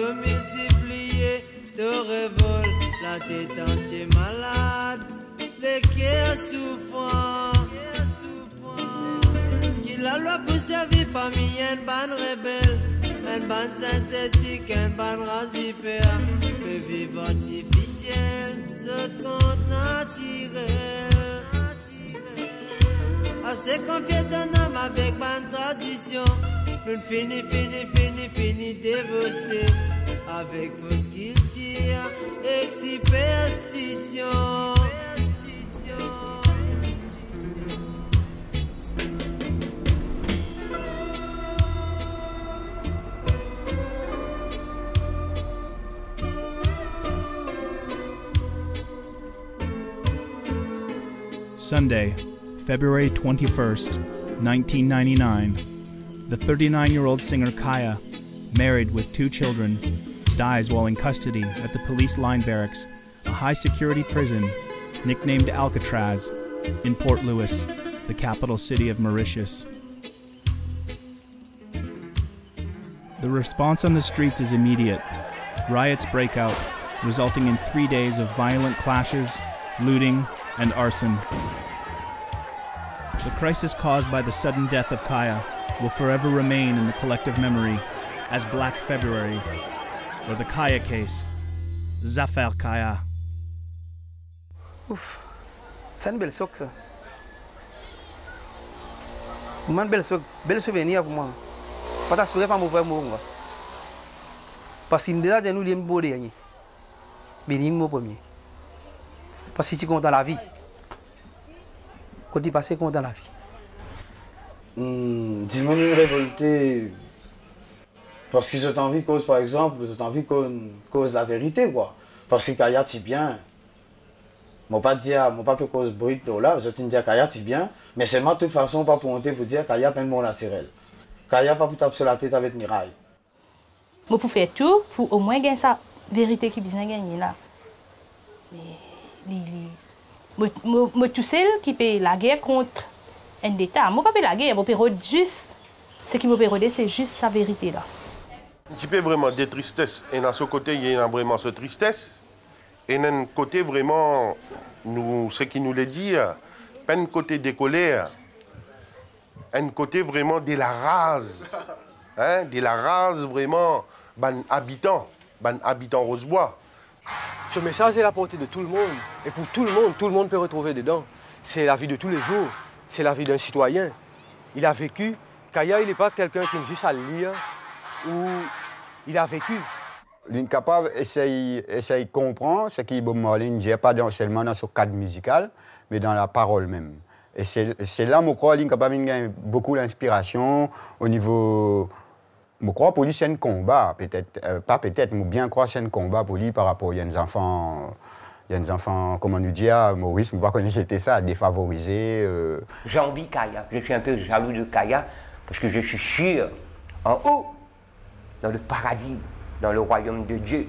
tout multiplié, tout révolte, la tête entière malade, les cœurs souffrants. Qui la loi pour servir parmi une bande rebelle, une bande synthétique, une bande race vipère, que vivre artificiel, autres compte naturel. Assez confié d'un homme avec bonne tradition. Nous fini dévasté. Avec vos cultures et superstitions. Sunday, February 21st, 1999. The 39-year-old singer Kaya, married with 2 children, dies while in custody at the police line barracks, a high-security prison nicknamed Alcatraz, in Port Louis, the capital city of Mauritius. The response on the streets is immediate. Riots break out, resulting in 3 days of violent clashes, looting, and arson. The crisis caused by the sudden death of Kaya will forever remain in the collective memory as Black February, or the Kaya case, Zafar Kaya. Ouf, c'est une belle soque ça. Une belle souvenir pour moi. Pas t'assurer pas mon frère moi. Parce qu'il déjà nous les beau dernier. Béni mon premier. Parce que tu comptes dans la vie. Quand tu passes compte dans la vie. Dis-moi une révolté. Parce qu'ils ont envie cause, par exemple, ils ont envie cause la vérité, quoi. Parce que Kaya t'y bien. Moi pas dire, moi pas cause brute là, je te dis Kaya t'y bien, mais c'est moi de toute façon pas pour monter pour dire Kaya peine bon naturel. Kaya pas pour taper sur la tête avec miraille. Moi pour faire tout pour au moins gagner sa vérité qui besoin gagner là. Mais moi tout seul qui paye la guerre contre un État. Moi pas payer la guerre, moi payer juste ce qui me paye c'est juste sa vérité là. Un petit peu vraiment de tristesse. Et dans ce côté, il y a vraiment cette tristesse. Et d'un côté, vraiment, nous, ce qui nous le dit, pas un côté décollé, un côté vraiment de la race. Hein, de la race vraiment, ban habitant Rosebois. Ce message est à la portée de tout le monde. Et pour tout le monde peut retrouver dedans. C'est la vie de tous les jours. C'est la vie d'un citoyen. Il a vécu. Kaya, il n'est pas quelqu'un qui est juste à lire. Où il a vécu. L'incapable essaye de comprendre ce qui Bob Marley ne dit pas seulement dans ce cadre musical, mais dans la parole même. Et c'est là, je crois, l'incapable a beaucoup d'inspiration au niveau. Je crois pour lui, c'est un combat, peut-être, pas peut-être, mais bien croire c'est un combat pour lui par rapport à des enfants. Il y a des enfants, comme on nous dit, Maurice, je ne sais pas comment j'étais ça, défavorisés. J'ai envie Kaya. Je suis un peu jaloux de Kaya parce que je suis sûr, en haut, dans le paradis, dans le royaume de Dieu,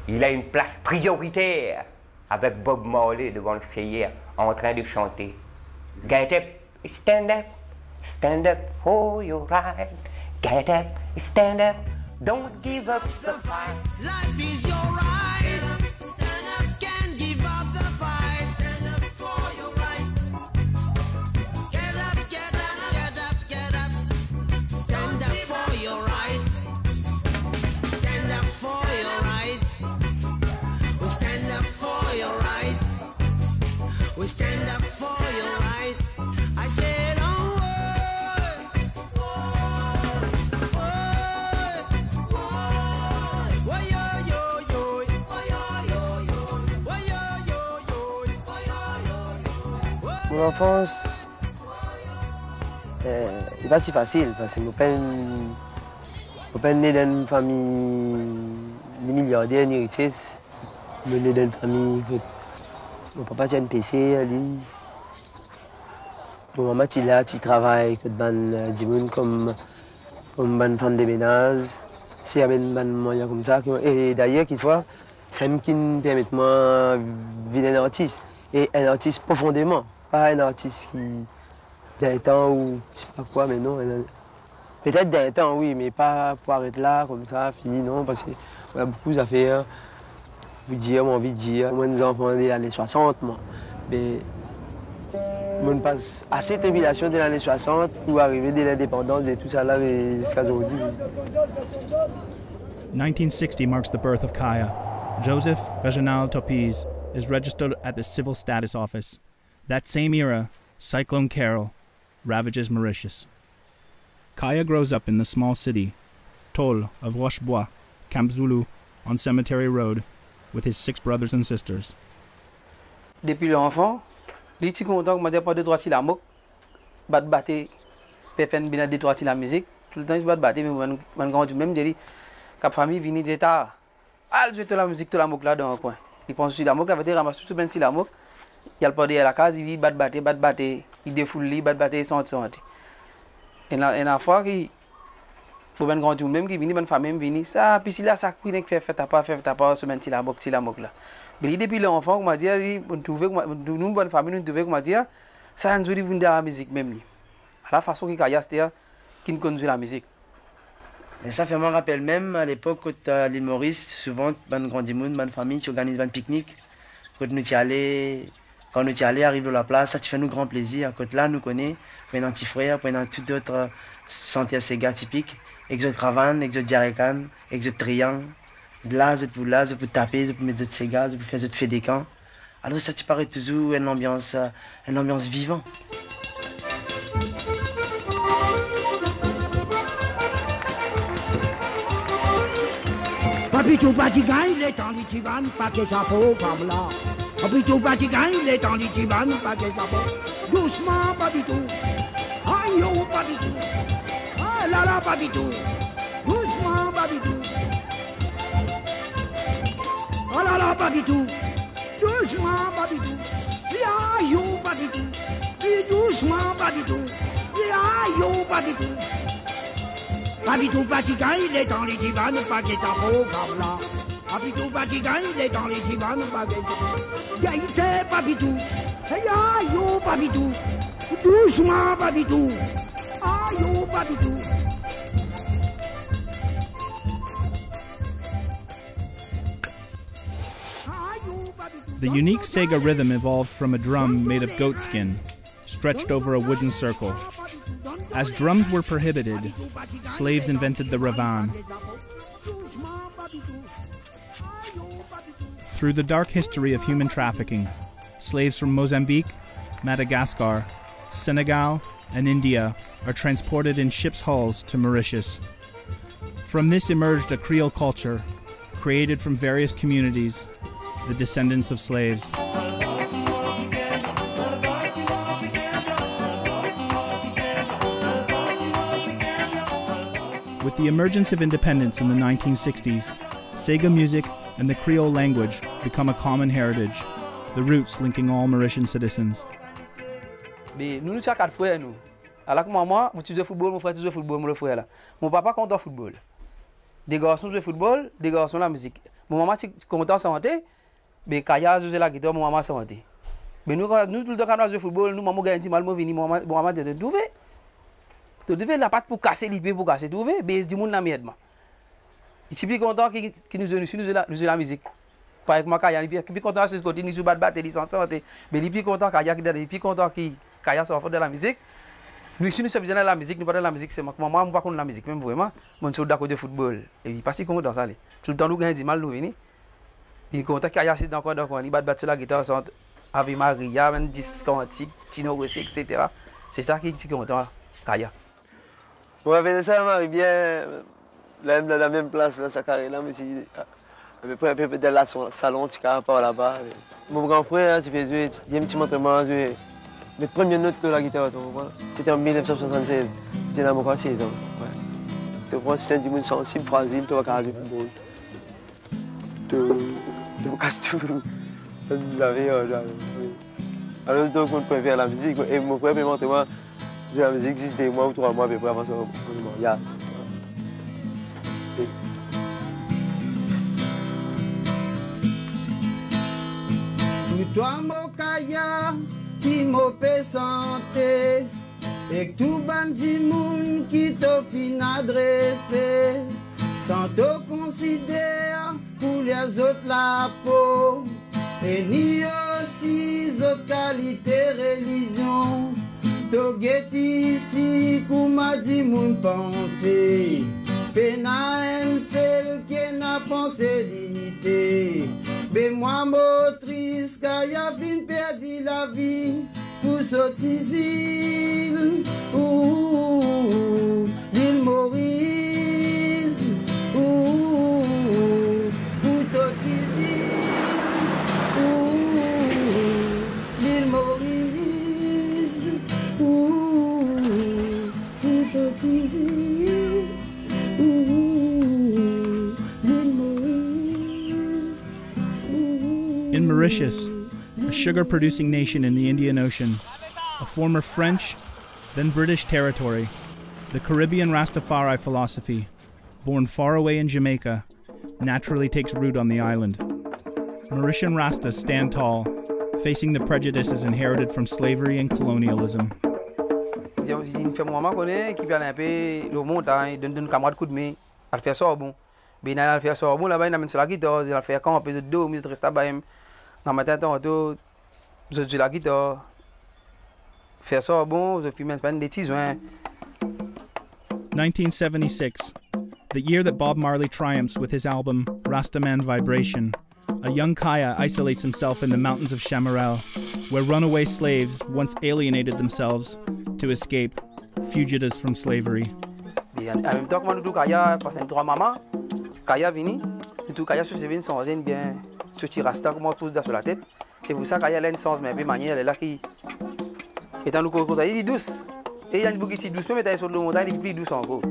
il a une place prioritaire avec Bob Marley devant le Seigneur en train de chanter. Get up, stand up for your right. Get up, stand up, don't give up the fight. Life is your right. Stand up, can't give up the fight. Stand up for your right. Get up, get up, get up, get up. Stand up for your right. Stand up for your right. We stand up for your right. We stand up for your right. I said, oh, Mon enfance n'est pas si facile parce que mon père est né dans une famille ni milliardaire ni richesse. Je suis né dans une famille mon papa tient un PC, mon maman est là, qui travaille comme une femme de ménage. C'est une moyen comme ça. Et d'ailleurs, quelquefois, c'est ce qui me permet de moi vivre un artiste. Et un artiste profondément. Pas un artiste qui, d'un temps ou je sais pas quoi, mais non, Peut-être d'un temps, oui, mais pas pour arrêter là, comme ça, fini, non, parce qu'il y a beaucoup d'affaires. Vous dire, moi, envie de dire, moi, des enfants des années 60, moi. Mais on passe assez de tribulations des années 60 pour arriver dès l'indépendance et tout ça là, jusqu'à aujourd'hui. 1960 marks the birth of Kaya. Joseph Reginald Topiz is registered at the Civil Status Office. That same era, Cyclone Carol ravages Mauritius. Kaya grows up in the small city, Tol of Rochebois, Camp Zulu, on Cemetery Road, with his 6 brothers and sisters. Depuis l'enfant, il est content que je pas de droit sur la moque, battre, faire bien de droit sur la musique. Tout le temps, je battre, mais je grand même dire, quand la famille vient d'état, ah, je vais la musique, toute la moque là dans un coin. Il pense sur la moque, il va dire, ramasse tout bien sur la moque. Il a le pas de la case, il vit battre, il défoule, il battre, sans. Et la fois qui pour ben grand même qui vini ben famille vini ça puis si là ça qui fait ta pas semaine si la moque là mais depuis l'enfant on m'a dit on trouver nous bonne famille nous trouver comment dire ça nous dit dans la musique même à la façon qui Kaya c'était qui ne connaît la musique. Et ça fait moi rappelle même à l'époque quand à l'île Maurice souvent ben grand monde ben famille tu organises ben pique-nique quand nous y allait arrive dans la place, ça te fait nous grand plaisir. Quand là, nous connaissons, pour un petit frère, pour un tout d'autres santé assez gars typiques, exode cravane, exode diarrhécan, exode triangle. Là, je peux taper, je peux mettre d'autres ségas, je peux faire des camps. Alors ça te paraît toujours une ambiance vivante. Papitou Patigan, il est en litivan, pas que ça faut, comme là. Papitou Patigan, il est en litivan, pas que ça faut. Doucement, Papitou. Aïe, oh, Papitou. Ah là là, Papitou. Doucement, Papitou. Ah là là, Papitou. Doucement, Papitou. Aïe, oh, Papitou. Doucement, Papitou. Aïe, oh, Papitou. Papitou Patigan, il est dans les divans, pas que ça faut, comme là. Papitou Patigan, il est dans les divans, pas que ça faut. Gaïté, Papitou. Aïe, oh, Papitou. Doucement, Papitou. Aïe, oh, Papitou. The unique Sega rhythm evolved from a drum made of goat skin, stretched over a wooden circle. As drums were prohibited, slaves invented the ravan. Through the dark history of human trafficking, slaves from Mozambique, Madagascar, Senegal, and India are transported in ships' hulls to Mauritius. From this emerged a Creole culture, created from various communities, the descendants of slaves. With the emergence of independence in the 1960s, Sega music and the Creole language become a common heritage, the roots linking all Mauritian citizens. Nous sommes 4 frères, nous. Alors que maman, je joue au football, mon frère joue au football, mon frère là. Mon papa compte au football. Des garçons jouent au football, des garçons la musique. Mon maman compte en santé, mais Kaya joue la guitare, mon maman santé. Mais nous tout le temps quand on joue au football, nous maman gagne mal, moi vini, maman dit de trouver. Tu devais la patte pour casser les pieds, pour casser, tu veux, mais du monde n'a merde. Il est plus content qu'il nous joue la musique. Par exemple, Kaya, il est plus content de ce côté, il nous joue battre, il s'entend, mais il est plus content Kaya, il est plus content qu'il Kaya soit de la musique. Nous, si nous sommes besoin de la musique, nous parlons de la musique, c'est moi, moi, je ne pas contre la musique, même vraiment. Moi, je suis d'accord de football. Et puis, parce qu'on dans ça, tout le temps, nous gagnons du mal, nous venons. Il est content qu'il y a dans quoi, il bat sur la guitare, avec Maria, même disque antique, Tino Rossi, etc. C'est ça qui est content, Kaya. Bon, avec ça, m'arrive bien, là, dans la même place, dans sa carrière, là, mais si, à peu près un peu dans la salon, tu carres par là-bas. Mon grand frère, tu fais jouer, il y a un petit entraînement, jouer. Mes premières notes de la guitare, c'était en 1976. J'étais là, encore 16 ans. Ouais. C'était un du monde sensible, fragile, tu vas casser le football. Tu vas casser tout. Vous avez, alors, donc, on peut faire la musique. Et mon frère m'a montré, moi, jouer la musique, si c'était mois ou 3 mois, après, avant ça, on mariage. Toi, mon Kaya, qui m'a fait santé, Et tout bandit moun qui te fin adressé, sans te considérer pour les autres la peau, et ni aussi autres qualités religion. To get ici, m'a dit mon pensée, pena en celle qui n'a pensé limité. Mais moi, motrice, car y a vin perdu la vie pour sortir l'île Maurice, pour sortir l'île Maurice, pour sortir l'île Maurice. In Mauritius, a sugar-producing nation in the Indian Ocean, a former French, then British territory, the Caribbean Rastafari philosophy, born far away in Jamaica, naturally takes root on the island. Mauritian Rastas stand tall, facing the prejudices inherited from slavery and colonialism. Il fait moi connaît qui parle un peu le montagne, donne camarade coup de main, elle fait ça bon. Ben elle fait ça bon là-bas, il amène sur la guitare, il fait quand un peu de dos, musique reste là-bas. Dans matin tantôt, je joue la guitare. Faire ça bon, je fume un des tisons. 1976, the year that Bob Marley triumphs with his album Rastaman Vibration, a young Kaya isolates himself in the mountains of Chamarel, where runaway slaves once alienated themselves to escape, fugitives from slavery. En même temps, quand nous Kaya passe un trois maman, Kaya vini, nous Kaya sur ses sont bien sur Tirasta, comment tous sur la tête. C'est pour ça Kaya a une sens, mais de manière elle est là qui étant nous cause il est douce. Et il y a une boucle ici douce, mais elle est sur le montagne, il est plus douce encore.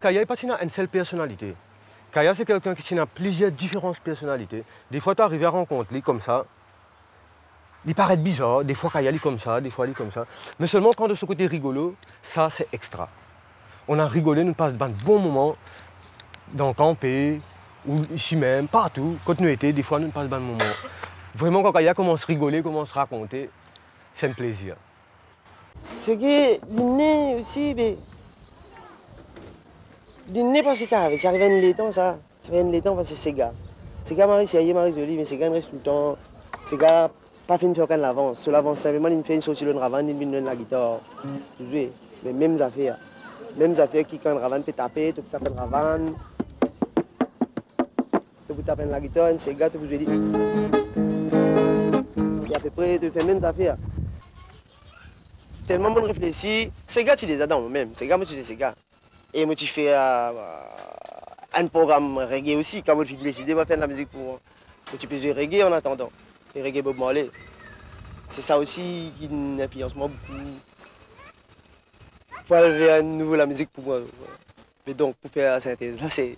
Kaya n'est pas une seule personnalité. Kaya, c'est quelqu'un qui a plusieurs différentes personnalités. Des fois, tu arrives à rencontrer comme ça. Il paraît bizarre. Des fois, Kaya est comme ça, des fois, il est comme ça. Mais seulement quand de ce côté rigolo, ça, c'est extra. On a rigolé, nous passons de bons moments dans le campé, ou ici même, partout. Quand nous étions, des fois, nous passons de bons moments. Vraiment, quand Kaya commence à rigoler, commence à raconter, c'est un plaisir. C'est que l'inné aussi, mais l'inné parce que ça arrive en l'étang, ça arrive en l'étang parce que c'est gars. C'est gars Marie, c'est Marie Jolie, mais c'est gars reste tout le temps. C'est gars pas fait faire aucun l'avance. Sur l'avance simplement, il fait une sortie de ravane, il vient de la guitare, tout jouer. Les mêmes affaires qui quand ravane peut taper, tu peux taper le ravane, tu peux taper la guitare, c'est gars tu peux jouer. C'est à peu près, tu fais les mêmes affaires. Tellement bon réfléchir, ces gars tu les as dans moi-même, ces gars moi tu sais ces gars. Et moi tu fais un programme reggae aussi, quand moi je décidé de faire de la musique pour tu peux jouer reggae en attendant. Et reggae Bob Marley. C'est ça aussi qui influence moi beaucoup. Pour élever à nouveau la musique pour moi. Mais donc pour faire la synthèse là c'est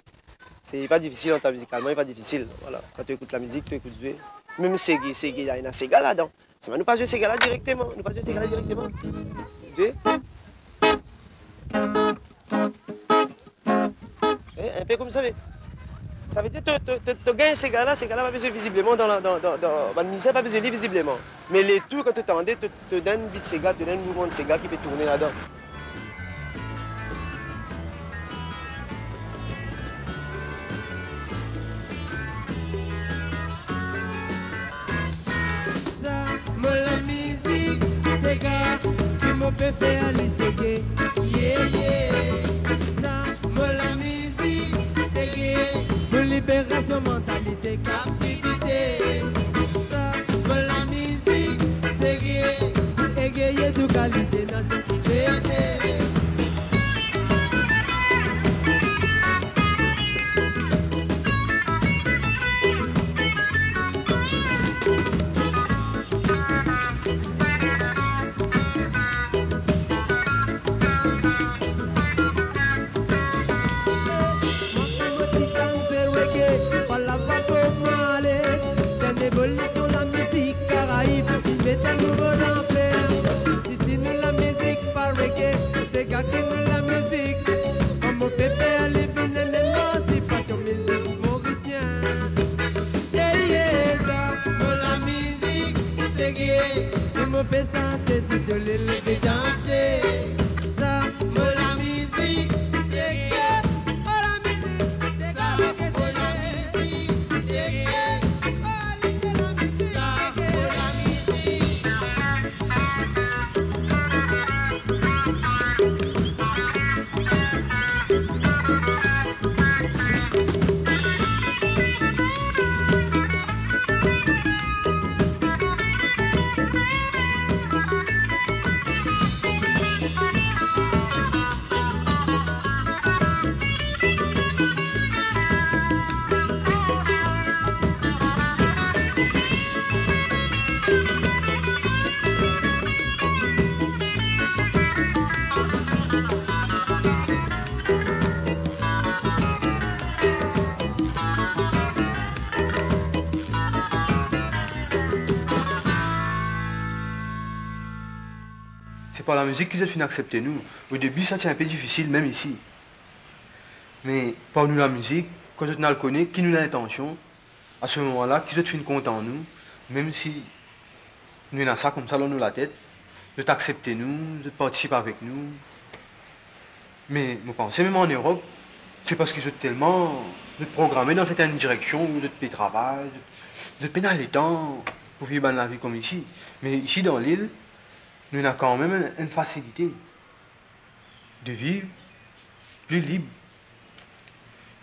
pas difficile en temps musicalement, c'est pas difficile. Voilà. Quand tu écoutes la musique, tu écoutes jouer. Même Segé, il y a un Sega là-dedans. C'est nous pas jouer Sega là directement. Nous pas jouer Sega là directement. Jouer. Un peu comme ça, mais ça veut dire que tu gagnes ces gars-là pas besoin visiblement dans le ministère, pas besoin de visiblement. Mais les tours, quand tu t'entendais, te donne un beat de Sega, te donne un mouvement de Sega qui peut tourner là-dedans. Ça, la musique, Sega, qui me fait faire les Sega. Yeah, yeah. Ça, la musique, Sega. Pour libérer son mentalité, captivité. Ça, la musique, c'est gay, égayer de qualité dans cette liberté. que la musique, comme on peut faire les fins de l'émancipation musique mauricienne. Yeah, ça, pour la musique, c'est gay. Comme on peut chanter, si de l'élever danser. Ça, pour la musique, c'est gay. Pour la musique, c'est gay. Pour la musique, c'est gay. C'est par la musique qu'ils ont fini d'accepter nous. Au début, ça c'était un peu difficile, même ici. Mais par nous la musique, quand on le connaît, qui nous a l'intention, à ce moment-là, qu'ils ont fini compte en nous, même si nous avons ça comme ça dans la tête, de t'accepter nous, de participer avec nous. Mais je pense, même en Europe, c'est parce qu'ils ont tellement de programmer dans certaines directions, où de payer travail, de payer dans les temps pour vivre la vie comme ici. Mais ici dans l'île, nous avons quand même une facilité de vivre plus libre.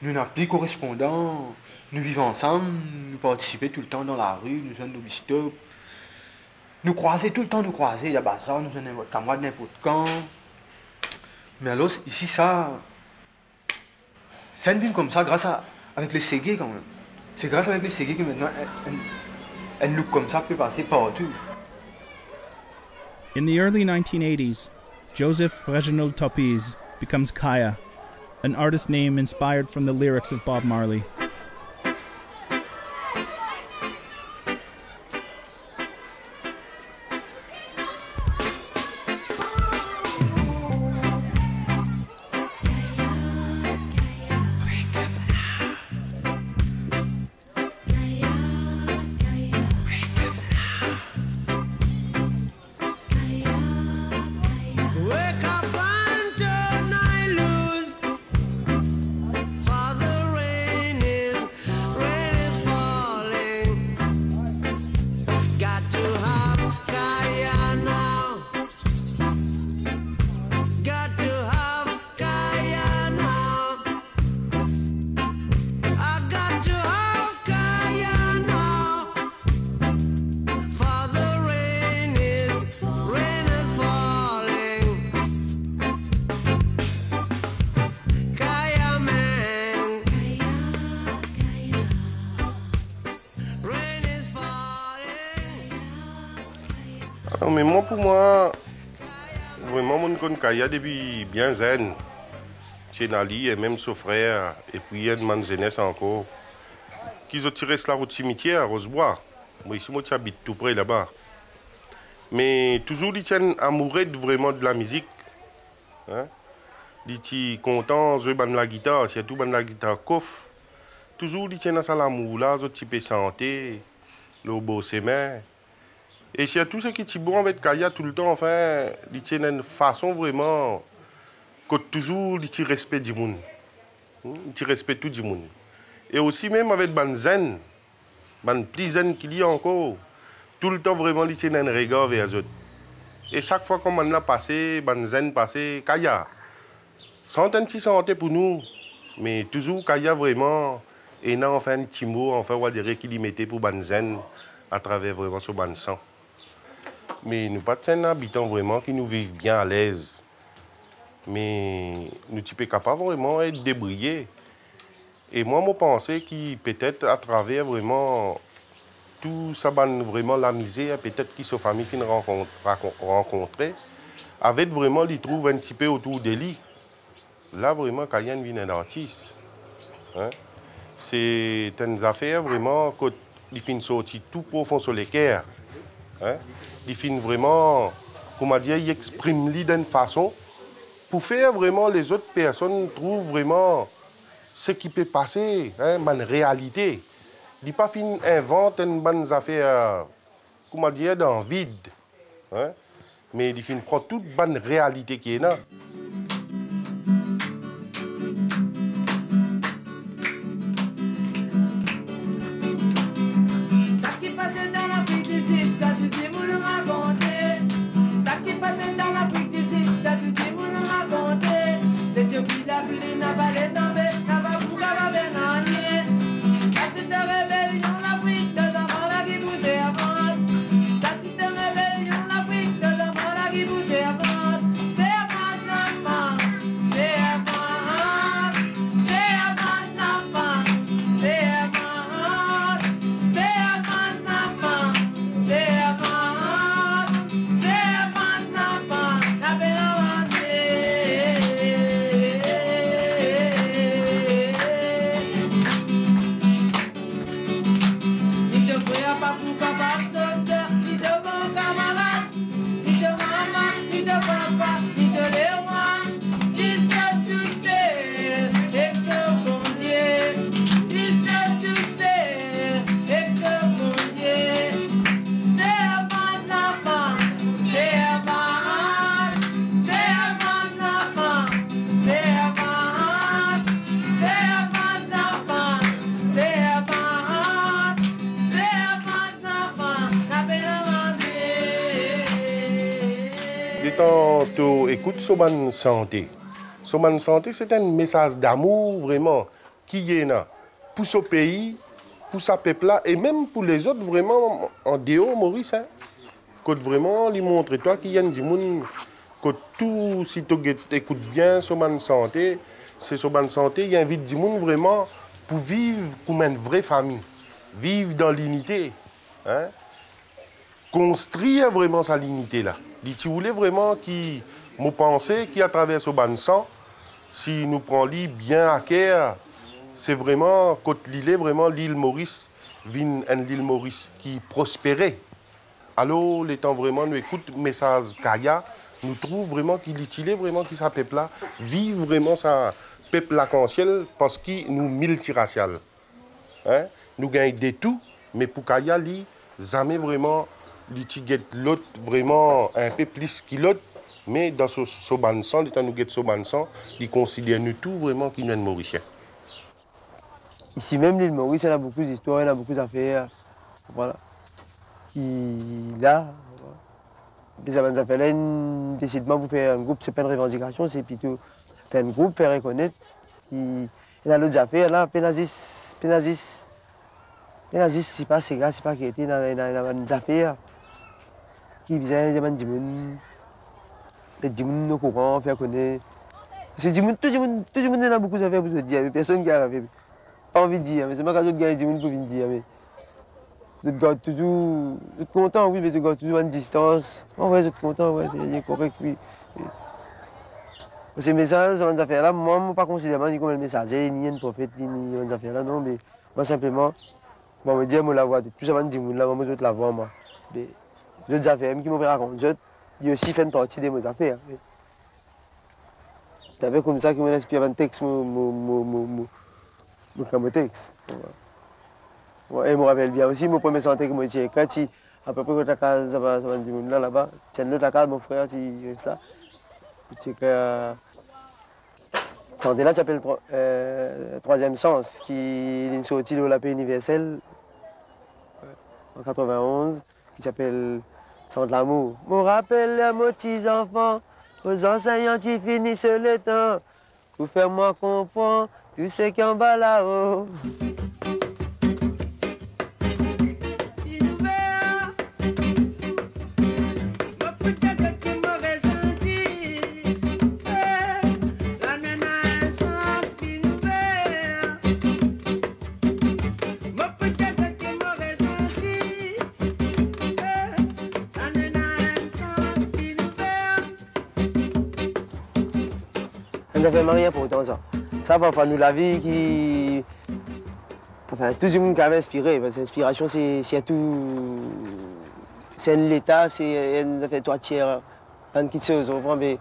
Nous n'avons plus correspondants, nous vivons ensemble, nous participons tout le temps dans la rue, nous sommes nos bistop. Nous croisons tout le temps, nous croisons, il y a ça, nous sommes notre camarade n'importe quand. Mais alors, ici, ça. C'est une ville comme ça, avec les ségués quand même. C'est grâce avec les ségués que maintenant, un look comme ça peut passer partout. In the early 1980s, Joseph Reginald Topiz becomes Kaya, an artist name inspired from the lyrics of Bob Marley. Wake up and turn I lose. Father, rain is falling. Got to have Kaya now. Got to have Kaya now. I got to have Kaya now. Father, rain is falling. Kaya man, rain is falling. Alors, mais moi, pour moi, vraiment, mon con Kaya depuis bien zen. Tchénali et même son frère, et puis il y a une man jeunesse encore, qui ont tiré cela au cimetière à Rosebois. Moi, ici, moi, j'habite tout près là-bas. Mais toujours, ils tiennent amoureux vraiment de la musique. Hein? Ils sont contents, ils ont la guitare, surtout la guitare coffre. Toujours, ils tiennent à ça l'amour là, ils ont type santé, le beau sémin. Et surtout, ce qui est bon avec Kaya tout le temps, enfin, ils tiennent une façon vraiment, que toujours, ils respectent du monde. Ils respectent tout du monde. Et aussi, même avec ban zen, ban plus zen qu'il y a encore, tout le temps, vraiment, ils tiennent un regard vers eux. Et chaque fois qu'on a passé, ban zen passé, Kaya. Centaines de santé pour nous, mais toujours Kaya vraiment, et non, enfin, un petit mot, enfin, on va dire qu'il y mettait pour ban zen, à travers vraiment ce ban sang. Mais nous pas un habitant vraiment qui nous vivent bien à l'aise. Mais nous sommes capables vraiment d'être débrouillés. Et moi, je pensais que peut-être à travers vraiment tout ça, vraiment la misère, peut-être que ces familles qui nous rencontrées, avec vraiment, ils trouvent un petit peu autour de lui. Là, vraiment, Kaya vient un artiste. Hein? C'est une affaire vraiment qui finit sortir tout profond sur les cœurs. Hein? Il finit vraiment, comment dire, il exprime lui d'une façon pour faire vraiment les autres personnes trouvent vraiment ce qui peut passer, hein, une réalité. Il n'est pas fin invente une bonne affaire, comment dire, dans le vide. Hein? Mais il prend toute bonne réalité qui est là. Ça qui passait dans l'Afrique d'ici, ça tout dit vous nous raconter. Ça qui passait dans l'Afrique d'ici, ça tout dit vous nous raconter. L'Éthiopie, la pluie n'a pas les tombés, n'a pas beaucoup à venir. Ça c'est une rébellion, l'Afrique, deux enfants là qui poussaient à vendre. Ça c'est une rébellion, l'Afrique, deux enfants là qui poussaient à vendre. C'est à vendre, enfant, c'est à vendre. C'est à vendre, enfant, c'est à vendre. C'est à vendre, enfant, c'est à vendre. C'est à vendre, enfant, la peine avancée. Il te voyait pas pour capable sauter, il te bon camarade, il te maman, il te papa, il te les rois. Juste tout seul et que bon Dieu. Juste tout seul et que bon Dieu. C'est à vendre, enfant, c'est à vendre. C'est à vendre, enfant, c'est à vendre. C'est à vendre, enfant, c'est à vendre. C'est à vendre, enfant, la peine avancée. Les temps, tu écoutes Soban Santé. Soban Santé, c'est un message d'amour vraiment qui est là pour ce pays, pour ce peuple-là et même pour les autres vraiment en dehors, Maurice. Hein. Quand vraiment, il montre toi qu'il y a du monde, que tout, si tu écoutes bien Soban Santé, c'est Soban Santé, il invite du monde vraiment pour vivre comme une vraie famille, vivre dans l'unité. Hein. Construire vraiment sa unité là. Si vous voulez vraiment qui me pensez qu'à travers ce ban sang, si nous prenons l'île bien à cœur, c'est vraiment quand l'île est vraiment l'île Maurice, une l'île Maurice qui prospérait. Alors les temps vraiment nous écoute le message Kaya, nous trouve vraiment qu'il est vraiment qui sa peuple là, vive vraiment sa peuple arc-en-ciel parce qu'il nous multiracial. Hein? Nous gagnons des tout, mais pour Kaya, lui, jamais vraiment l'autre vraiment un peu plus que l'autre, mais dans ce ban sang, l'état nous guette ce ban sang, il considère nous tout vraiment qui nous est mauricien. Ici même, l'île Maurice, elle a beaucoup d'histoires, elle a beaucoup d'affaires. Voilà. Là, les affaires-là, décidément, vous faire un groupe, c'est pas une revendication, c'est plutôt faire un groupe, faire reconnaître. Il y a d'autres affaires, là, Pénazis, c'est pas ces gars, c'est pas qui était dans des affaires qui faisaient des gens au courant, faire connaître. C'est tout le monde a beaucoup d'affaires pour se dire, mais personne qui a pas envie de dire, mais c'est pas quand d'autres gars pour venir dire. Mais vous êtes toujours content, oui, mais vous êtes toujours à une distance. Oh, ouais, vous êtes content, ouais, c'est correct, oui. Ces messages, ces affaires-là, moi, je ne pas considérer ni comme un messager, ni un prophète, ni ces affaires-là, non, mais moi, simplement, je me dis, je la vois, tout ça, je me dis, là, moi, je la vois, moi. Les autres affaires qui m'ont raconté, ils aussi fait une partie de mes affaires. C'est comme ça que je m'inspire un texte, mon texte. Ouais, et je me rappelle bien aussi, mon premier santé que moi j'ai quand à peu près quand ça va dire là-bas, c'est notre cas, mon frère, il reste là. Santé là s'appelle Troisième Sens, qui est une sortie de la paix universelle en 91, qui s'appelle Sans de l'amour. Me rappelle à mes petits enfants, aux enseignants qui finissent le temps, pour faire moi comprendre tout ce qui est en bas là-haut. Ça ne fait rien pour autant ça. Ça, parfois, nous, la vie qui... Enfin, tout le monde qui avait inspiré. Parce que l'inspiration, c'est tout... C'est l'état, c'est une affaire toitière, plein de petites choses. Mais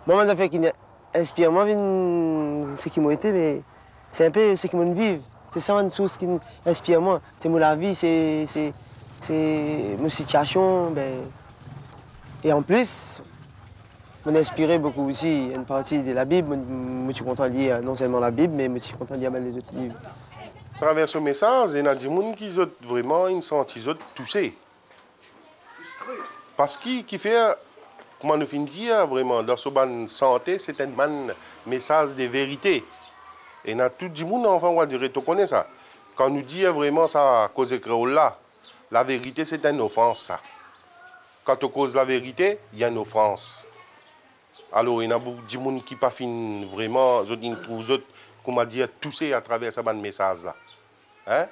Moi, ça fait qu'il inspire moi ce qui m'a été, mais c'est un peu ce qui me vivent. C'est ça une chose qui inspire moi. C'est la vie, c'est ma situation. Ben, et en plus, m'a inspiré beaucoup aussi une partie de la Bible. Je suis content de lire non seulement la Bible, mais je suis content de lire les autres livres. À travers ce message, il y a des gens qui ont vraiment une sentiment touchés. Parce qu'il fait, comment nous finissons dire, vraiment, dans ce ban santé, c'est un message de vérité. Et dans tout le monde, enfin, on va dire, tu connais ça. Quand nous dit vraiment ça à cause de créole là, la vérité, c'est une offense, ça. Quand on cause la vérité, il y a une offense. Alors, il y a beaucoup de gens qui ne pas fin vraiment, comment dire, touchés à travers ce message-là. Hein?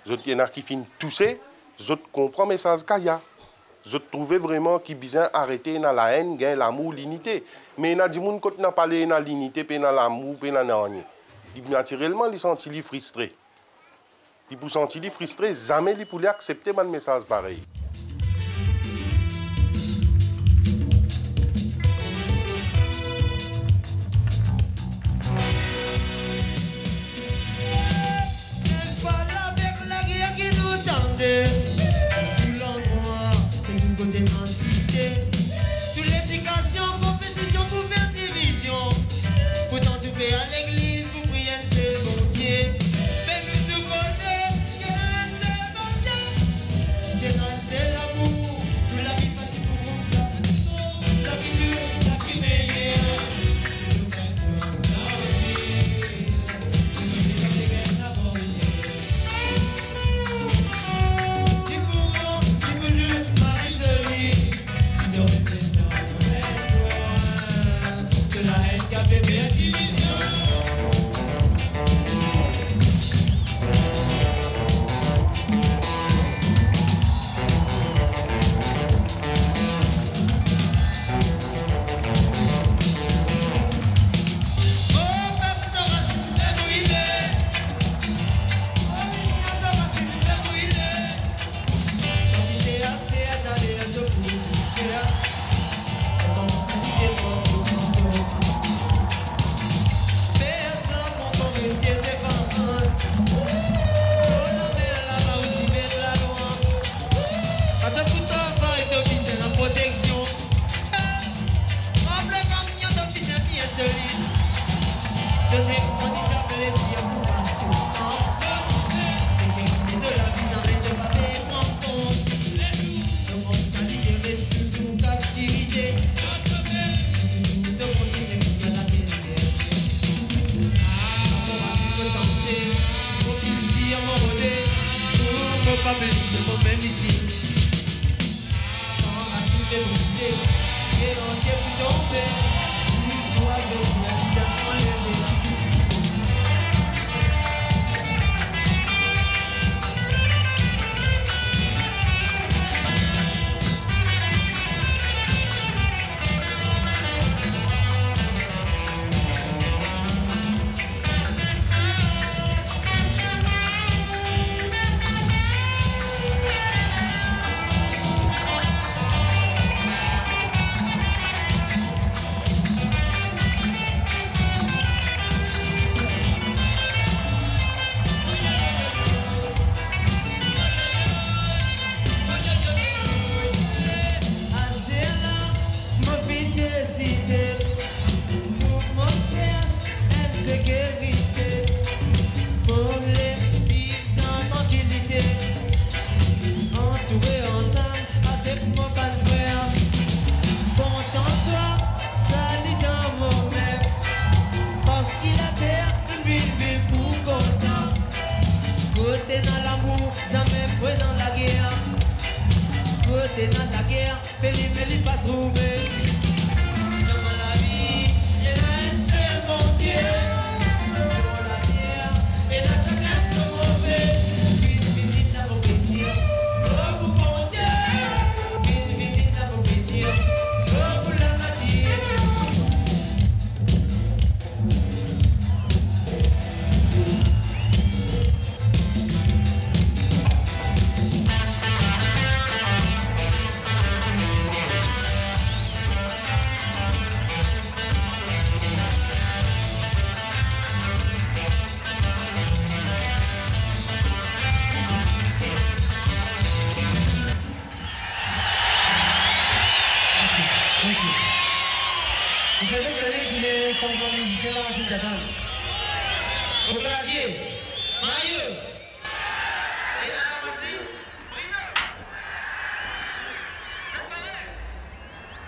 Il y en a qui finissent touchés, ils comprennent le message qu'il y a. Je trouvais vraiment qu'ils besoin arrêter dans la haine, l'amour, l'unité. Mais il y a des gens qui n'ont pas parlé de l'unité, de l'amour, de l'amour. Naturellement, ils sont frustrés. Ils sont sentir frustrés, jamais ils pouvaient accepter un message pareil. Toute l'éducation, compétition pour faire division. Pourtant tout paie à l'église pour prier c'est bon Dieu. Mais nous tout côté, c'est bon Dieu. C'est l'amour, tout la vie passe pour ça. Ça qui dure, ça qui meilleur. Si vous, Marie-Jolie, si nous restons dans de la haine qui a fait mes divisions. Oh, peuple de racine, fais brûler. Oh, lycéen de racine, fais brûler. Quand il s'est resté à d'aller à deux pouces, pas venir de mon même ici. Quand racine fait brûler, et l'entier vous tomber, plus oiseau qui a bizarrement les états.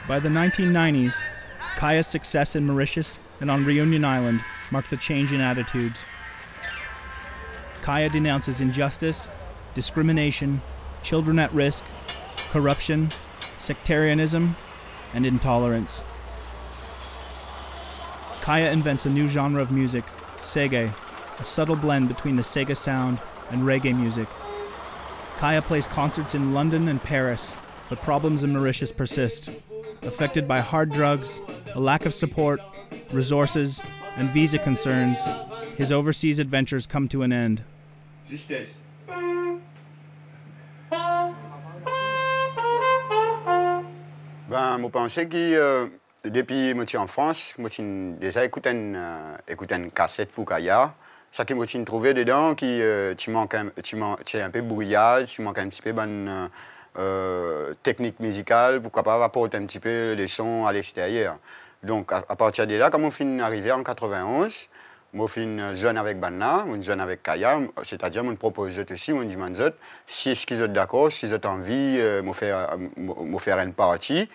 By the 1990s, Kaya's success in Mauritius and on Reunion Island marks a change in attitudes. Kaya denounces injustice, discrimination, children at risk, corruption, sectarianism, and intolerance. Kaya invents a new genre of music, Sege, a subtle blend between the Sega sound and reggae music. Kaya plays concerts in London and Paris, but problems in Mauritius persist, affected by hard drugs, a lack of support, resources, and visa concerns. His overseas adventures come to an end. Justesse. Ben, je pense que depuis que je suis en France, j'ai déjà écouté une cassette pour Kaya. Ce que j'ai trouvé dedans, tu manques un peu brouillage, tu manques un petit peu de technique musicale, pourquoi pas apporter un petit peu les sons à l'extérieur. Donc à partir de là, quand on finit arrivé en 91, je fais une zone avec Banna, une zone avec Kaya, c'est-à-dire on propose aussi, on dit si ils sont d'accord, si ils ont envie de faire une partie,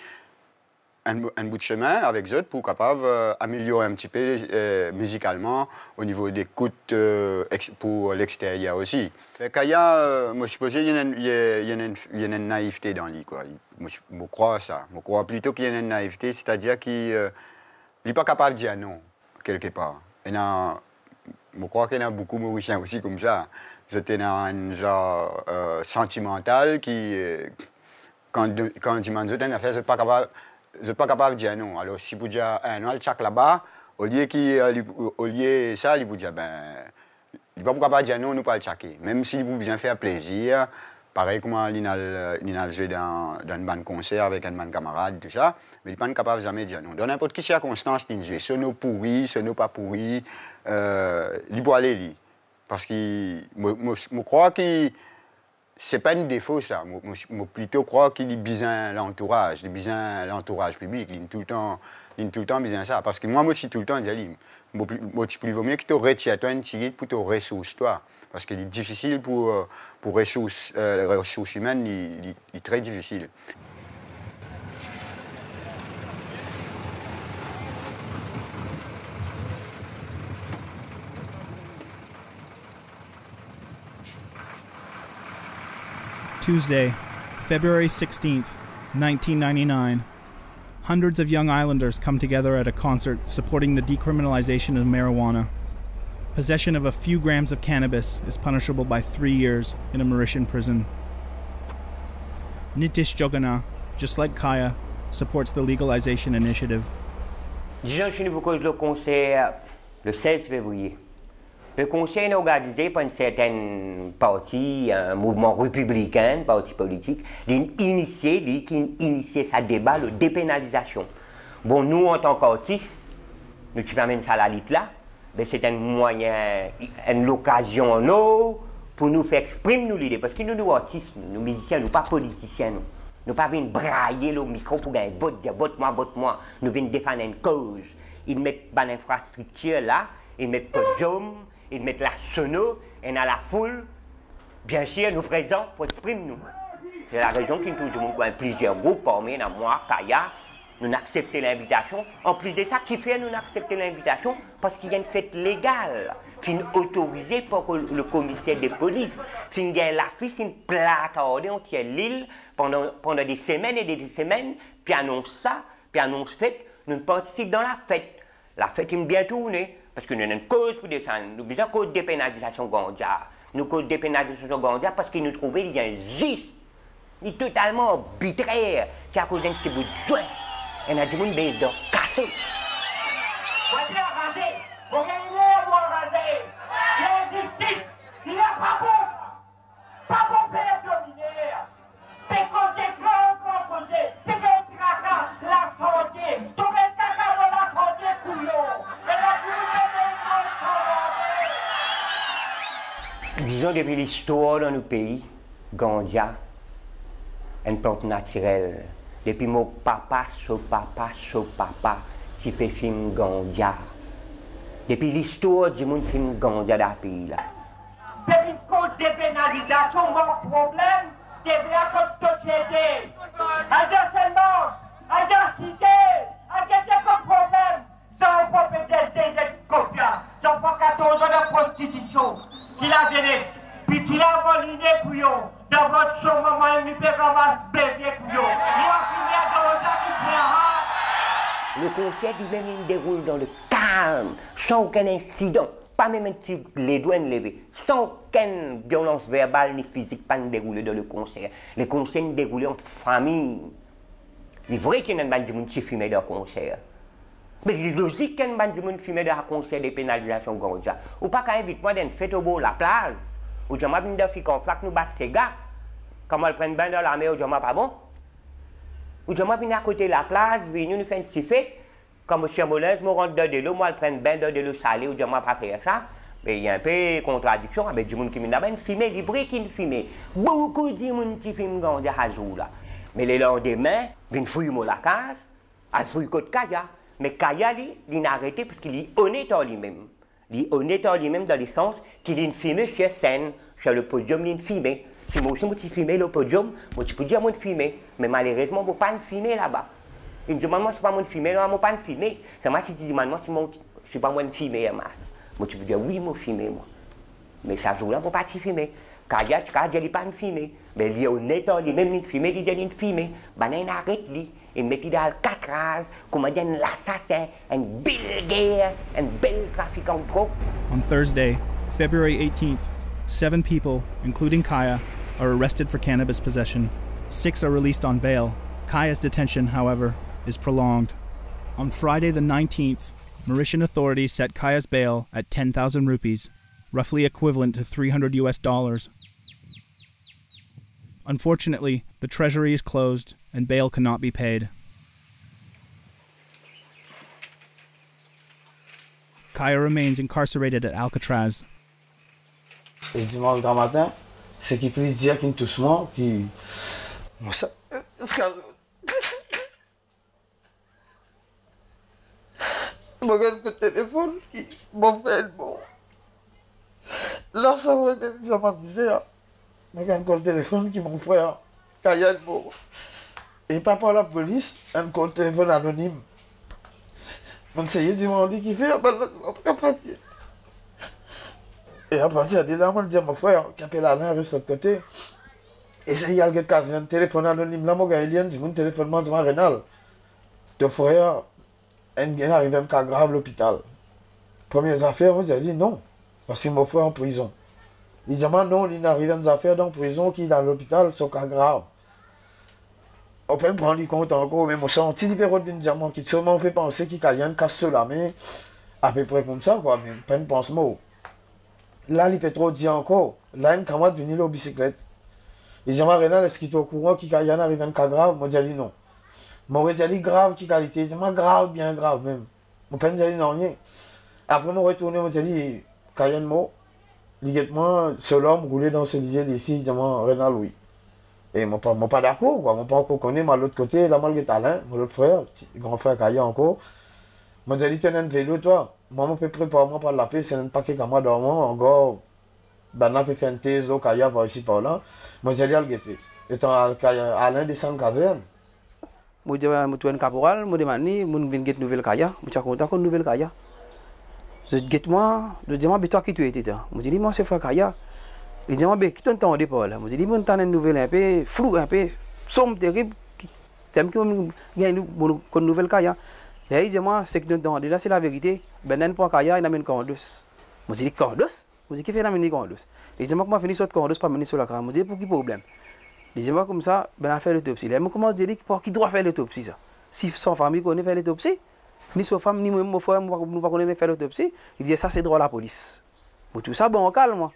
un bout de chemin avec eux pour capable améliorer un petit peu musicalement au niveau d'écoute pour l'extérieur aussi. Kaya, moi je suppose qu'il y a une naïveté dans lui. Je crois à ça. Je crois plutôt qu'il y a une naïveté, c'est-à-dire qu'il n'est pas capable de dire non, quelque part. Je crois qu'il y en a beaucoup de Mauriciens aussi comme ça. C'était un genre sentimental qui, quand on demande une affaire, je ne suis pas capable de dire non. Alors, si vous dites un an, chaque là-bas, au lieu de ça, il vous dit, ben, il ne va pas capable de dire non, nous pas le chaquer. Même s'il vous bien faire plaisir, pareil comme il a joué dans une bande concert avec un bande camarade, tout ça, mais il n'est pas capable de jamais dire non. Dans n'importe quelle circonstance, il joue, sono pourri, sono pas pourri, il peut aller lui. Parce que je crois que ce n'est pas un défaut, ça. Je plutôt crois qu'il est bien l'entourage, l'entourage public. Il est tout le temps bien ça. Parce que moi aussi, tout le temps, je dis, il vaut mieux que tu retires toi une tigre pour te ressources, toi. Parce qu'il est difficile pour les ressources humaines, il est très difficile. Tuesday, February 16th, 1999. Hundreds of young islanders come together at a concert supporting the decriminalization of marijuana. Possession of a few grams of cannabis is punishable by 3 years in a Mauritian prison. Nitish Jogana, just like Kaya, supports the legalization initiative. Disons que nous avons le concert le 16 février. Le conseil est organisé par une certaine partie, un mouvement républicain, parti politique, qui initié sa débat de dépénalisation. Bon, nous, en tant qu'artistes, nous qui amènent ça à la lutte là, ben, c'est un moyen, une occasion pour nous faire exprimer l'idée. Parce que nous, artistes, nous musiciens, nous pas politiciens, nous pas venir brailler le micro pour gagner vote, dire vote-moi. Nous venons défendre une cause. Ils mettent une infrastructure là, ils mettent podium, ils mettent la sono, et dans la foule, bien sûr, nous présents pour exprimer nous. C'est la raison qui nous trouve plusieurs groupes, parmi moi, Kaya, nous acceptons l'invitation. En plus de ça, qui fait nous accepter l'invitation? Parce qu'il y a une fête légale, autorisée par le commissaire de police. Il y a l'affiche, une plaque à ordre, on tient l'île pendant des semaines et des semaines, puis annonce ça, puis annonce fête, nous participons dans la fête. La fête est bien tournée. Parce que nous avons une cause pour descendre. Nous avons une cause de dépénalisation Gandia. Nous avons une cause de dépénalisation Gandia parce que nous trouvons qu'il y a un juste, il est totalement arbitraire, qui a causé un petit bout de joint. Et nous avons dit une baisse de casse. Disons, depuis l'histoire dans nos pays, Gandia, une plante naturelle. Depuis mon papa, petit peu film Gandia. Depuis l'histoire du monde film Gandia dans le pays là. C'est une cause de pénalisation, mon problème, c'est la société. À seulement, à cité, à quelques problèmes, sans propriété de confiance, sans pas 14 ans de prostitution, qui l'a venu, puis qui l'a volé pour eux, dans votre chambre, maman, il peut ramasser bébé pour eux. Il a fini à dans le concert lui-même il déroule dans le calme, sans aucun incident, pas même un petit les doigts levés, sans aucune violence verbale ni physique, pas déroulé dans le concert. Les concerts déroulés en famille. Il est vrai qu'il y a une bande de monde qui fume dans le concert. Mais il est logique qu'il y a une bande de monde qui fume dans le concert des pénalisations comme ça. Ou pas qu'un invite-moi d'une fête au beau la place, ou je m'appelle une fille qu'on flaque nous battre ces gars, comme elle prend bain dans la mer, ou je m'appelle pas bon. Ou je m'appelle à côté de la place, nous faisons une petite fête, comme M. Molins, je rentre dans de l'eau, moi je prends bain dans de l'eau salée, ou je m'appelle pas faire ça. Mais il y a un peu de contradiction avec des gens qui me filment, des vrais qui filment. Beaucoup de gens qui filment dans des hazous là. Mais le lendemain, ils fouillent la case, ils fouillent côté Kaya. Mais Kaya, il a arrêté parce qu'il est honnête en lui-même. Il est honnête en lui-même dans le sens qu'il est filmé sur scène, sur le podium, il est filmé. Si moi aussi je filme le podium, moi je peux dire moi filmer. Mais malheureusement, je ne peux pas filmer là-bas. Il me dit, maman, c'est pas moi filmer, non, je ne peux pas filmer. C'est moi qui dis, maman, c'est pas moi filmer, masse. Moi tu peux dire, oui, moi filmer, moi. Mais ça joue là, je ne peux pas filmer. Kaya, tu ne peux pas filmer. Mais il est honnête en lui-même, il filme, il dit, il filme. Il arrête lui. Il met dans le 4 ans, comme un assassin, un belle guerre, un bel trafiquant de drogue. On Thursday, February 18th, 7 people, including Kaya, are arrested for cannabis possession. 6 are released on bail. Kaya's detention, however, is prolonged. On Friday the 19th, Mauritian authorities set Kaya's bail at 10,000 rupees, roughly equivalent to $300 US. Unfortunately, the treasury is closed and bail cannot be paid. Kaya remains incarcerated at Alcatraz. Et dimanche grand matin, c'est qu'il peut dire qu'il doucement, qui. Moi ça. Je regarde le téléphone qui m'a fait bon. Là, ça va être je me disais, je regarde le téléphone qui mon frère, Kaya bon. Et pas par la police, un compte téléphone anonyme. On essayait de demander qui fait, ben là, je ne peux pas dire. Et à partir de là, on dit à mon frère, qui appelle Alain, reste de l'autre côté. Et c'est il y a un téléphone anonyme, là, mon gars, il y a un téléphone, moi, Rénal. Ton frère, il arrive à un cas grave à l'hôpital. Première affaire, on a dit non, parce que mon frère est en prison. Il dit, non, il arrive à une affaire dans la prison qui est dans l'hôpital, c'est un cas grave. On peut prendre compte encore, mais mon senti libéraux d'un diamant qui seulement on peut penser qu'il y a un casse sur la main, à peu près comme ça, quoi, mais pas une pense mot. Là, il peut trop dire encore, là, une camarade venir la bicyclette. Il dit, Rénal, est-ce qu'il est au courant qu'il y a un cas grave? Moi, j'ai dit non. Moi, j'ai dit grave, qui qualité? Il dit, grave, bien grave même. Mon père j'ai dit non, rien. Après, moi, retourné, moi, j'ai dit, qu'il y a un mot, moi, seul homme roulé dans ce lycée d'ici, il dit, Rénal, oui. Et moi pas d'accord, quoi. Moi pas encore connu, mais l'autre côté, là, malgré Alain, mon autre frère, grand frère Kaya encore. Moi, j'ai dit, tu as un vélo, toi. Moi, je peux préparer moi par la paix, c'est un paquet camarade dormant, encore. Ben, on peut faire une thèse, Kaya, par ici, par là. Moi, j'ai dit, à le guetter. Étant Alain descend caserne. Moi, j'ai un caporal, moi, demande, moi, je viens de nouvelle Kaya. Moi, j'ai contact avec nouvelle Kaya. Je dis, moi, je dis, mais toi qui tu étais, moi, je dis, moi, c'est frère Kaya. Il dit, mais qui t'entend au départ là? Moi, je dis, moi, t'as une nouvelle un peu floue, un peu sombre, terrible. T'aimes qu'il y a une nouvelle Kaya. Là, il dit, moi, c'est que t'entends, là, c'est la vérité. Ben, un point Kaya, il amène Candos. Moi, je dis, Candos? Moi, je dis, qui fait l'amener Candos? Il dit, moi, comment finir sur Candos, pas mener sur la Kaya? Moi, je dis, pour qui problème? Il dit, moi, comme ça, ben, on fait l'autopsie. Là, moi, comment je dis, qui doit faire l'autopsie, ça? Si son famille connaît faire l'autopsie, ni sa femme, ni mon frère, nous ne pouvons pas faire l'autopsie, il dit, ça, c'est droit à la police. Moi, tout ça, bon, on calme, moi.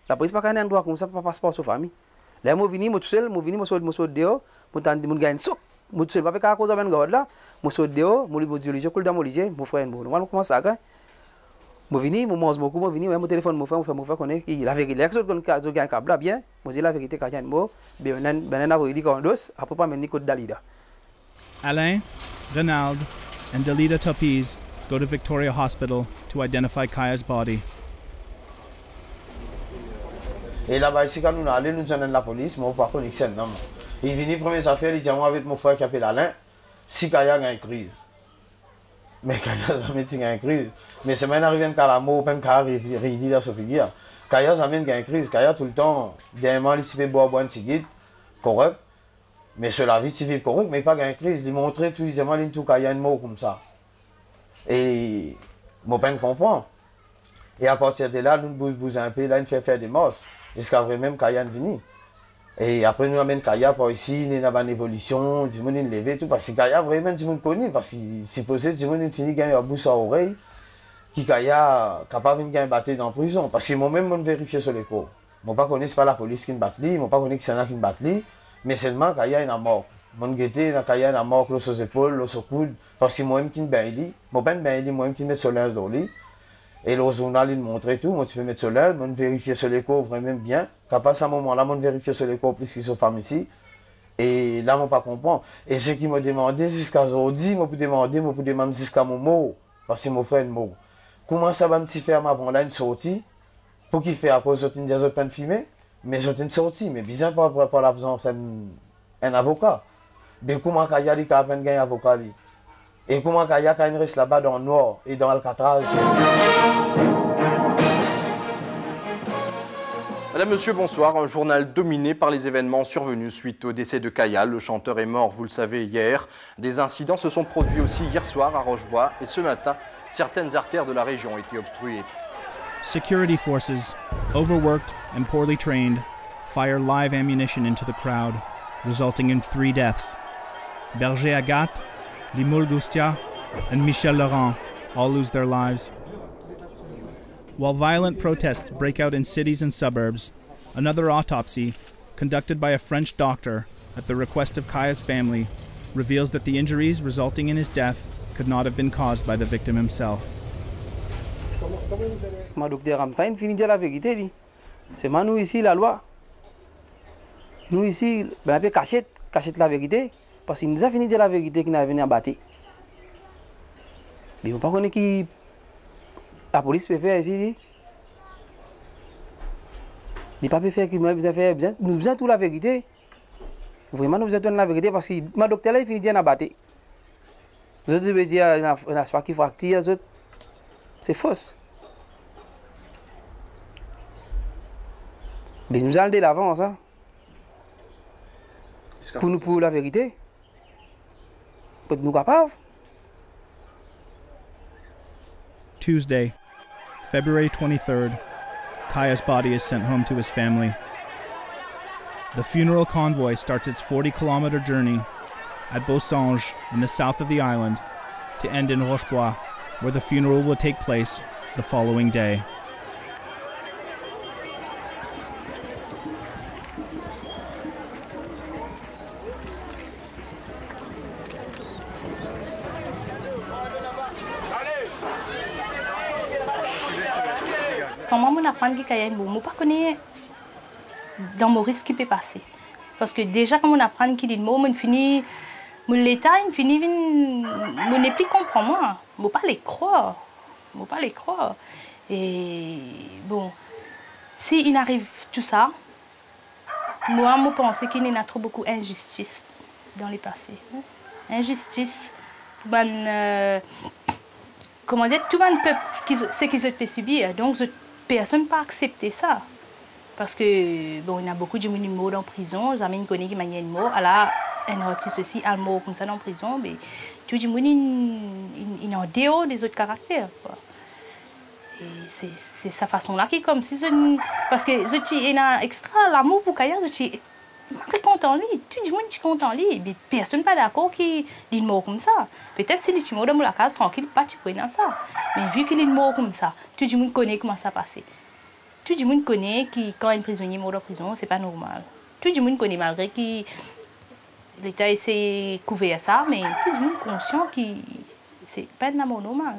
La police n'a pas un droit comme ça, pas passeport sur famille. Là, moi, je viens tout seul, je suis dehors, je gagne un soc. Je suis tout seul, pas cause de là. Je suis dehors, je suis je coule dans mon lycée, mon frère, je commence ça. Je viens, je mange beaucoup, je viens, mon téléphone, mon frère connaît, la vérité, les autres qui ont un câble là, bien, je dis la vérité, quand il y a un mot, ben, après pas mener côte Dalida. Alain, Renald, and Delita Topiz go to Victoria Hospital to identify Kaya's body. Et là-bas, ici, quand nous allons, nous allons la police, mais on ne peut pas connaître ça. Il vient première affaire, il dit moi avec mon frère qui appelle Alain, si Kaya a une crise. Mais Kaya a une crise. Mais c'est maintenant arrivé à la mort, même Kaya réunit dans ce figure. Kaya a une crise. Kaya tout le temps, dernièrement, il s'est boire un petit guide, correct. Mais sur la vie civile, correct, mais pas une crise. Il montrait tout, il disait moi, il tout Kaya une mort comme ça. Et mon père comprend. Et à partir de là, nous bousons un peu, là, il fait faire des morses. Jusqu'à vrai même Kaya est venu. Et après, nous amène Kaya par ici, il y a une évolution, du monde est levé, tout. Parce que Kaya, vraiment, du monde connaît. Parce que c'est possible, du monde finit gagner un bouche à oreille, qui Kaya capable de gagner battre dans la prison. Parce que moi-même, je vérifie sur les cours. Je ne connais pas la police qui me batte, je ne connais pas qui me batte, mais seulement Kaya est mort. Je guette, Kaya est mort, l'os aux épaules, l'os aux coudes. Parce que moi-même qui me baille, moi-même qui me met sur l'un dans le lit. Et le journal, il montrait tout. Moi, tu peux mettre sur l'aile, moi, vérifier sur les corps vraiment bien. Capable à ce moment-là, moi, vérifier sur les corps plus qu'ils sont femmes ici. Et là, moi, pas comprendre. Et ce qui m'a demandé jusqu'à aujourd'hui, moi, pour demander jusqu'à mon mot. Parce que mon frère est mort. Comment ça va me faire avant là une sortie? Pour qu'il fait à cause d'une des autres peines filmées? Mais j'ai une sortie. Mais bizarre, par l'absence d'un avocat. Mais comment Kaya dit qu'il a peine gagné un avocat? Et comment Kaya reste là-bas dans le noir et dans Alcatraz? Madame, Monsieur, bonsoir. Un journal dominé par les événements survenus suite au décès de Kaya. Le chanteur est mort, vous le savez, hier. Des incidents se sont produits aussi hier soir à Rochebois. Et ce matin, certaines artères de la région ont été obstruées. Security forces, overworked and poorly trained, fire live ammunition into the crowd, resulting in 3 deaths. Berger Agathe, Limoul Goustia, and Michel Laurent all lose their lives. While violent protests break out in cities and suburbs, another autopsy, conducted by a French doctor at the request of Kaya's family, reveals that the injuries resulting in his death could not have been caused by the victim himself. Ma docteur Ramsaïn finit de dire la vérité. C'est moi, nous ici, la loi. Nous ici, on appelle cachette la vérité. Parce qu'il nous a fini de dire la vérité qu'il a venu en bâtir. Mais on ne peut pas connaître qui la police peut faire ici. Il ne peut pas faire qui nous besoin faire. Nous besoin tout la vérité. Vraiment, nous besoin de la vérité parce que ma docteur là, il finit de dire en bâtir. Vous autres, vous dire, il y a soit qui fracture, c'est fausse. Mais nous allons de l'avant, ça. Pour nous, pour la vérité. Pour nous capables. Tuesday, February 23rd, Kaya's body is sent home to his family. The funeral convoy starts its 40-kilometer journey at Beausange in the south of the island to end in Rochebois, where the funeral will take place the following day. Comment on apprend que Kaya est mort? Je ne connais pas dans Maurice qui peut passer. Parce que déjà, quand on apprend qu'il est mort, on finit, l'État, on finit, on n'est plus comprendre. On ne peut pas les croire. On ne peut pas les croire. Et bon, s'il arrive tout ça, moi, je pense qu'il y a trop beaucoup d'injustice dans les passés. Injustice, comment dire, tout le monde peut, ce qu'ils peuvent subir. Donc, personne ne peut accepter ça. Parce que, bon, il y a beaucoup de gens qui sont morts en prison. Les amis connaissent qui sont morts. Alors, un artiste aussi, un mort comme ça en prison. Mais tout le monde est en dehors des autres caractères. Quoi. Et c'est sa façon-là qui est comme si... Parce que il y a extra l'amour pour Kaya. Je suis content lui. Tout le monde est content lui. Mais personne n'est pas d'accord qu'il est mort comme ça. Peut-être si il est mort dans la case tranquille, pas de problème dans ça. Mais vu qu'il est mort comme ça, tout le monde connaît comment ça passe. Tout le monde connaît que quand un prisonnier mort en prison, c'est pas normal. Tout le monde connaît malgré que l'État essaie de couvrir ça, mais tout le monde est conscient que c'est pas un amour normal.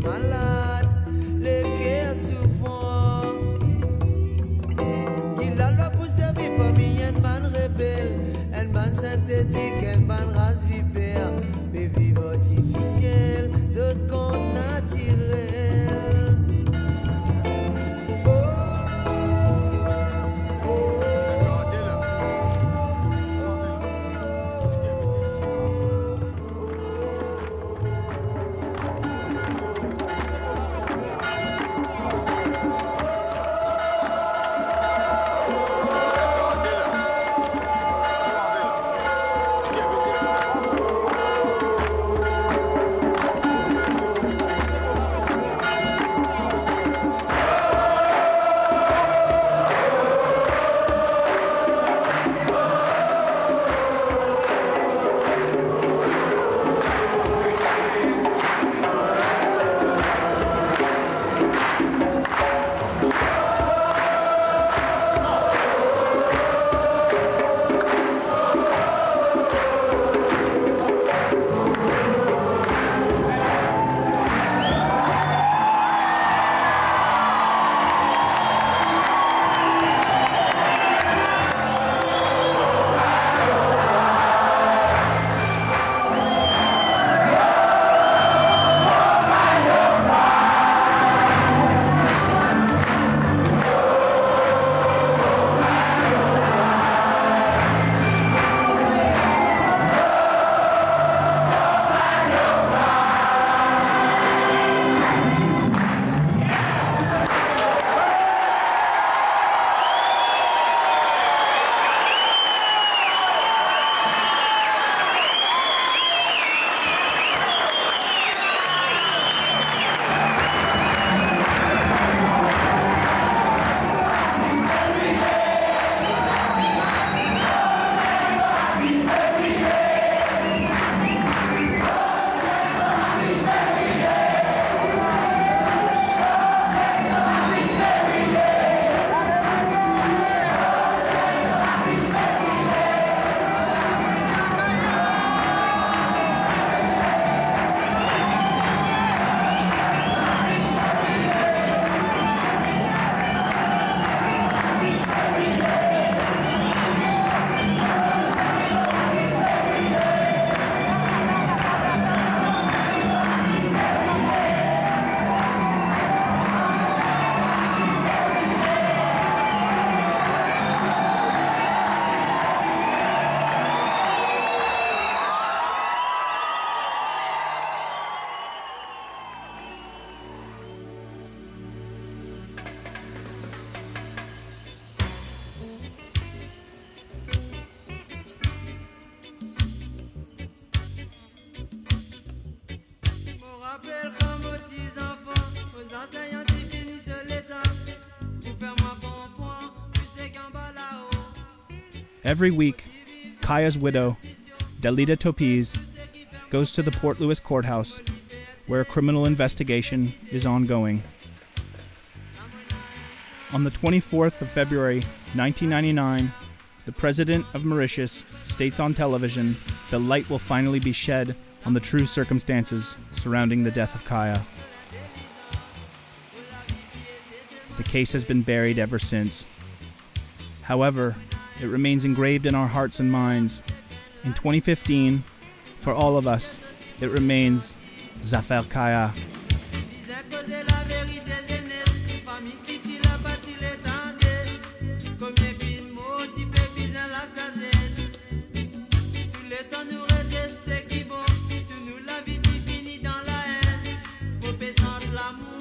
malade, le cœur souffrant. Il a loi pour servir parmi un man rebelle, un man synthétique, un man race vipère, mais vivre artificiel, autres compte naturel. rappelle comme aux petits enfants, aux enseignants qui finissent l'état. Pour faire moi bon point, tu sais qu'en bas là-haut. Every week, Kaya's widow, Delita Topiz, goes to the Port Louis courthouse, where a criminal investigation is ongoing. On the 24th of February, 1999, the President of Mauritius states on television that light will finally be shed on the true circumstances surrounding the death of Kaya. The case has been buried ever since. However, it remains engraved in our hearts and minds. In 2015, for all of us, it remains Zafer Kaya. C'est qui bon, tout nous la vie finit dans la haine. Pour sans l'amour.